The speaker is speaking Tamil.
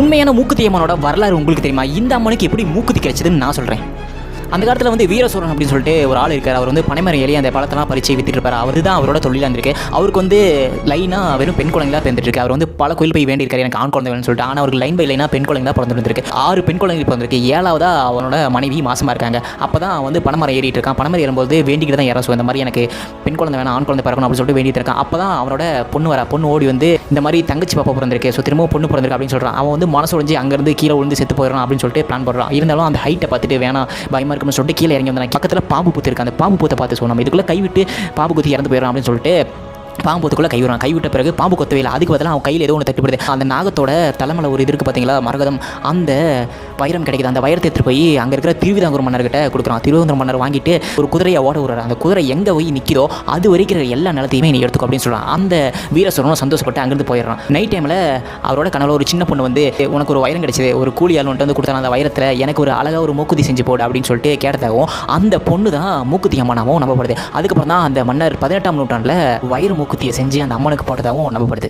உண்மையான மூக்குத்தி அம்மனோட வரலாறு உங்களுக்கு தெரியுமா? இந்த அம்மனுக்கு எப்படி மூக்குத்தி கிடைச்சதுன்னு நான் சொல்கிறேன். அந்த காலத்தில் வந்து வீரசூரன் அப்படின்னு சொல்லிட்டு ஒரு ஆள் இருக்கார். அவர் வந்து பனைமரம் ஏறி அந்த பழத்தெல்லாம் பறிச்சு வித்துட்டு இருப்பார். அவர் தான் அவரோட தொழிலாக இருந்திருக்கு. அவருக்கு வந்து லைனாக வெறும் பெண் குழந்தைலாம் பிறந்துருக்கு. அவர் வந்து பல கோயில் போய் வேண்டியிருக்காரு எனக்கு ஆண் குழந்தை வேணும்னு சொல்லிட்டு. ஆனால் அவருக்கு லைன் பை லைனாக பெண் குழந்தை தான் பிறந்துருக்கு. 6 பெண் குழந்தைகள் பிறந்திருக்கு. 7ஆவதா அவனோட மனைவி மாசமாக இருக்காங்க. அப்போ தான் வந்து பனைமரம் ஏறிட்டு இருக்கான். பனைமரம் ஏறும்போது வேண்டிக்கிட்டு தான் யாராவது இந்த மாதிரி எனக்கு பெண் குழந்தை வேணும், ஆண் குழந்தை பிறக்கணும் அப்படின்னு சொல்லிட்டு வேண்டிட்டு இருக்கான். அப்போ தான் அவனோட பொண்ணு ஓடி வந்து இந்த மாதிரி தங்கச்சி பாப்பா பிறந்திருக்கு, ஸோ திரும்ப பொண்ணு பிறந்திருக்கு அப்படின்னு சொல்கிறான். அவன் வந்து மனசு உடைஞ்சு அங்கேருந்து கீழே விழுந்து செத்து போயிடறான் அப்படின்னு சொல்லிட்டு பிளான் பண்ணுறான். இருந்தாலும் அந்த ஹைட்டை பார்த்துட்டு வேணாம் பயமாக இருக்குன்னு சொல்லிட்டு கீழே இறங்கி பக்கத்தில் பாம்பு பூத்து இருக்கு. அந்த பாம்பு பூத்தை பார்த்து சொன்னோம் இதுக்குள்ளே கைவிட்டு பாம்பு குத்தி இறந்து போயிடறான் அப்படின்னு சொல்லிட்டு பாம்பு பூத்துக்குள்ளே கைவிடுறான். கைவிட்ட பிறகு பாம்பு கொத்தவே இல்லை. அதுக்கு பதிலாக அவன் கையில் ஏதோ ஒன்று தட்டுப்படுது. அந்த நாகத்தோட தலைமையில் ஒரு இது இருக்குது பார்த்தீங்களா, மரகதம். அந்த வைரம் கிடைக்குது. அந்த வைரத்தை எடுத்துகிட்டு போய் அங்கே இருக்கிற திருவிதாங்கூர் மன்னர்கிட்ட கொடுக்குறான். திருவிதாங்கூர் மன்னர் வாங்கிட்டு ஒரு குதிரையை ஓட விடுறாரு. அந்த குதிரை எங்கே போய் நிற்கிதோ அது வரைக்கும் எல்லா நிலத்தையுமே நீ எடுத்துக்கோ அப்படின்னு சொல்கிறான். அந்த வீரசூரனும் சந்தோஷப்பட்டு அங்கேருந்து போயிடுறான். நைட் டைமில் அவரோட கனவுல ஒரு சின்ன பொண்ணு வந்து உனக்கு ஒரு வைரம் கிடைச்சிது, ஒரு கூலி ஆள் வந்து கொடுத்தான அந்த வைரத்தில் எனக்கு ஒரு அழகாக ஒரு மூக்குத்தி செஞ்சு போடு அப்படின்னு சொல்லிட்டு கேட்டதாகவும் அந்த பொண்ணு தான் மூக்குத்தி அம்மனாகவும் நம்பப்படுது. அதுக்கப்புறம் தான் அந்த மன்னர் 18ஆம் நூற்றாண்டில் வைர மூக்குத்தியை செஞ்சு அந்த அம்மனுக்கு போட்டதாகவும் நம்பப்படுது.